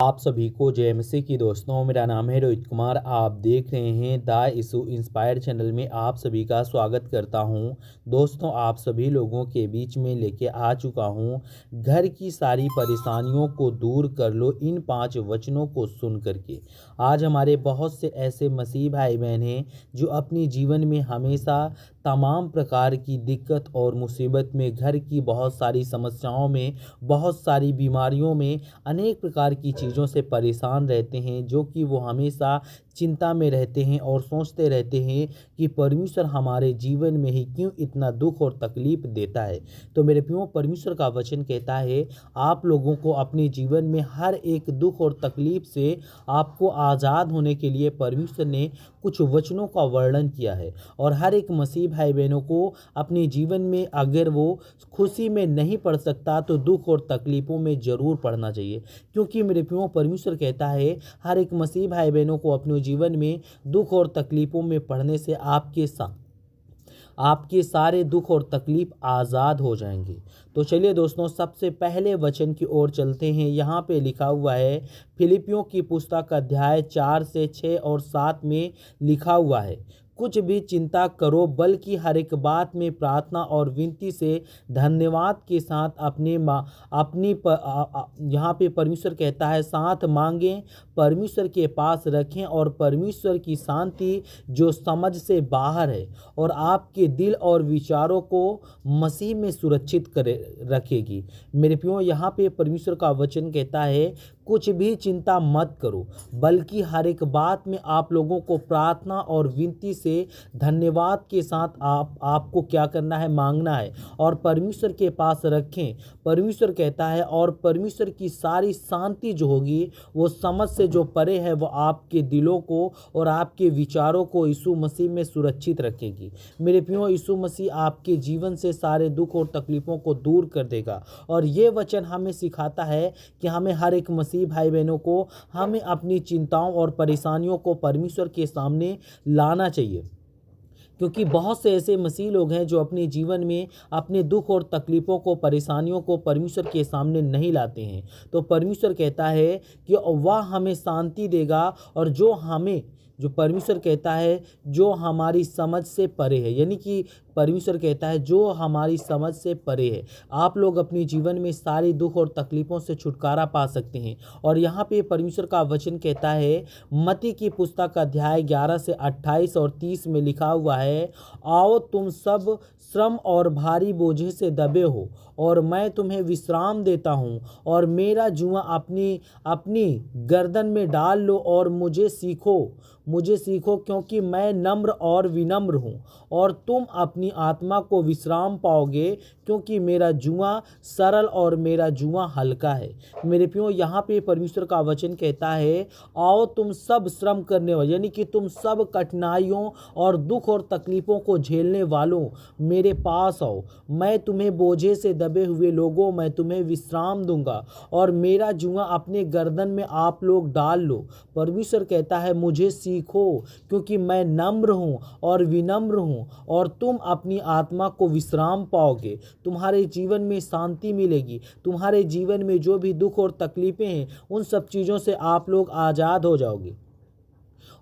आप सभी को जय मसीह की दोस्तों, मेरा नाम है रोहित कुमार। आप देख रहे हैं द इशू इंस्पायर चैनल में आप सभी का स्वागत करता हूं। दोस्तों, आप सभी लोगों के बीच में लेके आ चुका हूं, घर की सारी परेशानियों को दूर कर लो इन 5 वचनों को सुन करके। आज हमारे बहुत से ऐसे मसीह भाई बहन हैं जो अपने जीवन में हमेशा तमाम प्रकार की दिक्कत और मुसीबत में, घर की बहुत सारी समस्याओं में, बहुत सारी बीमारियों में, अनेक प्रकार की चीज़ों से परेशान रहते हैं, जो कि वो हमेशा चिंता में रहते हैं और सोचते रहते हैं कि परमेश्वर हमारे जीवन में ही क्यों इतना दुख और तकलीफ देता है। तो मेरे प्रियो, परमेश्वर का वचन कहता है आप लोगों को अपने जीवन में हर एक दुख और तकलीफ से आपको आज़ाद होने के लिए परमेश्वर ने कुछ वचनों का वर्णन किया है। और हर एक मसीह भाई बहनों को अपने जीवन में अगर वो खुशी में नहीं पढ़ सकता तो दुख और तकलीफ़ों में ज़रूर पढ़ना चाहिए, क्योंकि मेरे प्रियो, परमेश्वर कहता है हर एक मसीह भाई बहनों को अपने जीवन में दुख और तकलीफ़ों में पढ़ने से आपके सारे दुख और तकलीफ आज़ाद हो जाएंगे। तो चलिए दोस्तों, सबसे पहले वचन की ओर चलते हैं। यहाँ पे लिखा हुआ है, फिलिपियों की पुस्तक अध्याय 4 से 6 और 7 में लिखा हुआ है, कुछ भी चिंता करो बल्कि हर एक बात में प्रार्थना और विनती से धन्यवाद के साथ यहाँ पे परमेश्वर कहता है साथ मांगें, परमेश्वर के पास रखें, और परमेश्वर की शांति जो समझ से बाहर है और आपके दिल और विचारों को मसीह में सुरक्षित करे रखेगी। मेरे प्रियो, यहाँ पे परमेश्वर का वचन कहता है कुछ भी चिंता मत करो, बल्कि हर एक बात में आप लोगों को प्रार्थना और विनती से धन्यवाद के साथ आपको क्या करना है, मांगना है, और परमेश्वर के पास रखें। परमेश्वर कहता है और परमेश्वर की सारी शांति जो होगी वो समझ से जो परे है, वो आपके दिलों को और आपके विचारों को यीशु मसीह में सुरक्षित रखेगी। मेरे प्रियो, यीशु मसीह आपके जीवन से सारे दुख और तकलीफ़ों को दूर कर देगा। और ये वचन हमें सिखाता है कि हमें हर एक मसीह भाई बहनों को हमें अपनी चिंताओं और परेशानियों को परमेश्वर के सामने लाना चाहिए, क्योंकि बहुत से ऐसे मसीह लोग हैं जो अपने जीवन में अपने दुख और तकलीफ़ों को, परेशानियों को परमेश्वर के सामने नहीं लाते हैं। तो परमेश्वर कहता है कि वह हमें शांति देगा, और जो परमेश्वर कहता है जो हमारी समझ से परे है, यानी कि परमेश्वर कहता है जो हमारी समझ से परे है। आप लोग अपने जीवन में सारी दुख और तकलीफ़ों से छुटकारा पा सकते हैं। और यहाँ पे परमेश्वर का वचन कहता है, मत्ती की पुस्तक अध्याय 11 से 28 और 30 में लिखा हुआ है, आओ तुम सब श्रम और भारी बोझे से दबे हो और मैं तुम्हें विश्राम देता हूँ, और मेरा जुआ अपनी गर्दन में डाल लो और मुझे सीखो क्योंकि मैं नम्र और विनम्र हूँ, और तुम अपनी आत्मा को विश्राम पाओगे, क्योंकि मेरा जुआ सरल और मेरा जुआ हल्का है। मेरे प्रियो, यहाँ पे परमेश्वर का वचन कहता है, आओ तुम सब श्रम करने वाले, यानी कि तुम सब कठिनाइयों और दुख और तकलीफ़ों को झेलने वालों मेरे पास आओ। मैं तुम्हें बोझे से दबे हुए लोगों, मैं तुम्हें विश्राम दूंगा, और मेरा जुआ अपने गर्दन में आप लोग डाल लो। परमेश्वर कहता है मुझे सीखो, क्योंकि मैं नम्र हूँ और विनम्र हूँ, और तुम अपनी आत्मा को विश्राम पाओगे। तुम्हारे जीवन में शांति मिलेगी। तुम्हारे जीवन में जो भी दुख और तकलीफ़ें हैं, उन सब चीज़ों से आप लोग आज़ाद हो जाओगे।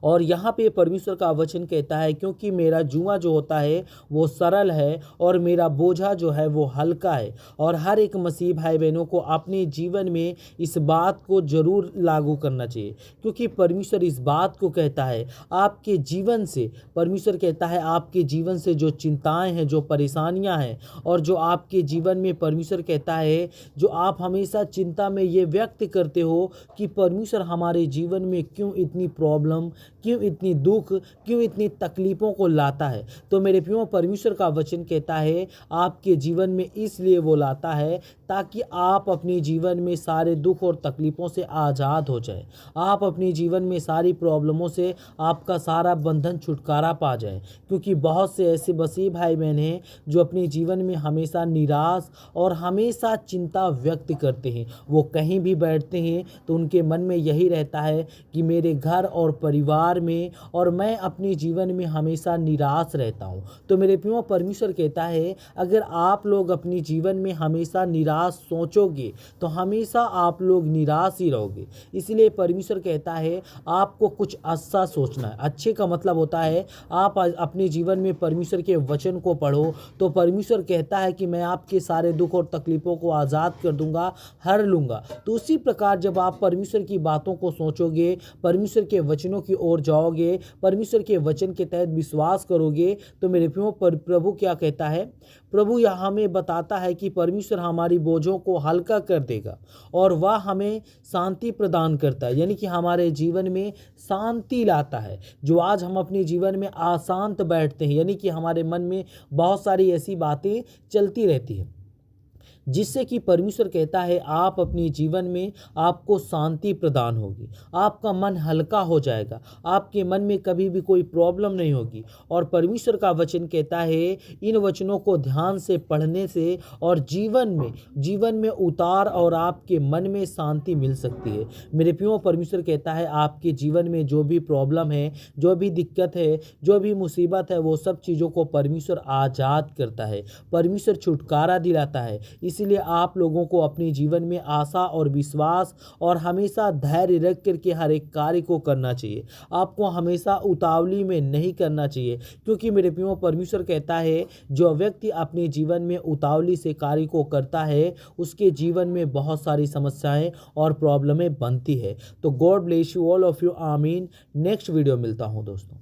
और यहाँ पे परमेश्वर का वचन कहता है, क्योंकि मेरा जुआ जो होता है वो सरल है और मेरा बोझा जो है वो हल्का है। और हर एक मसीह भाई बहनों को अपने जीवन में इस बात को ज़रूर लागू करना चाहिए, क्योंकि परमेश्वर इस बात को कहता है आपके जीवन से, परमेश्वर कहता है आपके जीवन से जो चिंताएँ हैं, जो परेशानियाँ हैं, और जो आपके जीवन में परमेश्वर कहता है जो आप हमेशा चिंता में ये व्यक्त करते हो कि परमेश्वर हमारे जीवन में क्यों इतनी प्रॉब्लम, क्यों इतनी दुख, क्यों इतनी तकलीफ़ों को लाता है। तो मेरे प्रियो, परमेश्वर का वचन कहता है आपके जीवन में इसलिए वो लाता है ताकि आप अपने जीवन में सारे दुख और तकलीफ़ों से आज़ाद हो जाए। आप अपने जीवन में सारी प्रॉब्लमों से आपका सारा बंधन छुटकारा पा जाए, क्योंकि बहुत से ऐसे मसीह भाई बहन हैं जो अपने जीवन में हमेशा निराश और हमेशा चिंता व्यक्त करते हैं। वो कहीं भी बैठते हैं तो उनके मन में यही रहता है कि मेरे घर और परिवार में और मैं अपने जीवन में हमेशा निराश रहता हूँ। तो मेरे प्रियो, परमेश्वर कहता है अगर आप लोग अपने जीवन में हमेशा निराश निराश सोचोगे तो हमेशा आप लोग निराश ही रहोगे। इसलिए परमेश्वर कहता है आपको कुछ अच्छा सोचना है। अच्छे का मतलब होता है आप अपने जीवन में परमेश्वर के वचन को पढ़ो तो परमेश्वर कहता है कि मैं आपके सारे दुख और तकलीफ़ों को आज़ाद कर दूंगा, हर लूँगा। तो उसी प्रकार जब आप परमेश्वर की बातों को सोचोगे, परमेश्वर के वचनों की ओर जाओगे, परमेश्वर के वचन के तहत विश्वास करोगे तो मेरे प्रियो प्रभु क्या कहता है, प्रभु यह हमें बताता है कि परमेश्वर हमारी बोझों को हल्का कर देगा और वह हमें शांति प्रदान करता है, यानी कि हमारे जीवन में शांति लाता है। जो आज हम अपने जीवन में अशांत बैठते हैं, यानी कि हमारे मन में बहुत सारी ऐसी बातें चलती रहती हैं, जिससे कि परमेश्वर कहता है आप अपने जीवन में आपको शांति प्रदान होगी, आपका मन हल्का हो जाएगा, आपके मन में कभी भी कोई प्रॉब्लम नहीं होगी। और परमेश्वर का वचन कहता है इन वचनों को ध्यान से पढ़ने से और जीवन में उतार और आपके मन में शांति मिल सकती है। मेरे प्रियो परमेश्वर कहता है आपके जीवन में जो भी प्रॉब्लम है, जो भी दिक्कत है, जो भी मुसीबत है, वो सब चीज़ों को परमेश्वर आज़ाद करता है, परमेश्वर छुटकारा दिलाता है। इसलिए आप लोगों को अपने जीवन में आशा और विश्वास और हमेशा धैर्य रख करके हर एक कार्य को करना चाहिए। आपको हमेशा उतावली में नहीं करना चाहिए, क्योंकि मेरे प्रियो परमेश्वर कहता है जो व्यक्ति अपने जीवन में उतावली से कार्य को करता है उसके जीवन में बहुत सारी समस्याएं और प्रॉब्लमें बनती है। तो God bless you all of you, आमीन। नेक्स्ट वीडियो मिलता हूँ दोस्तों।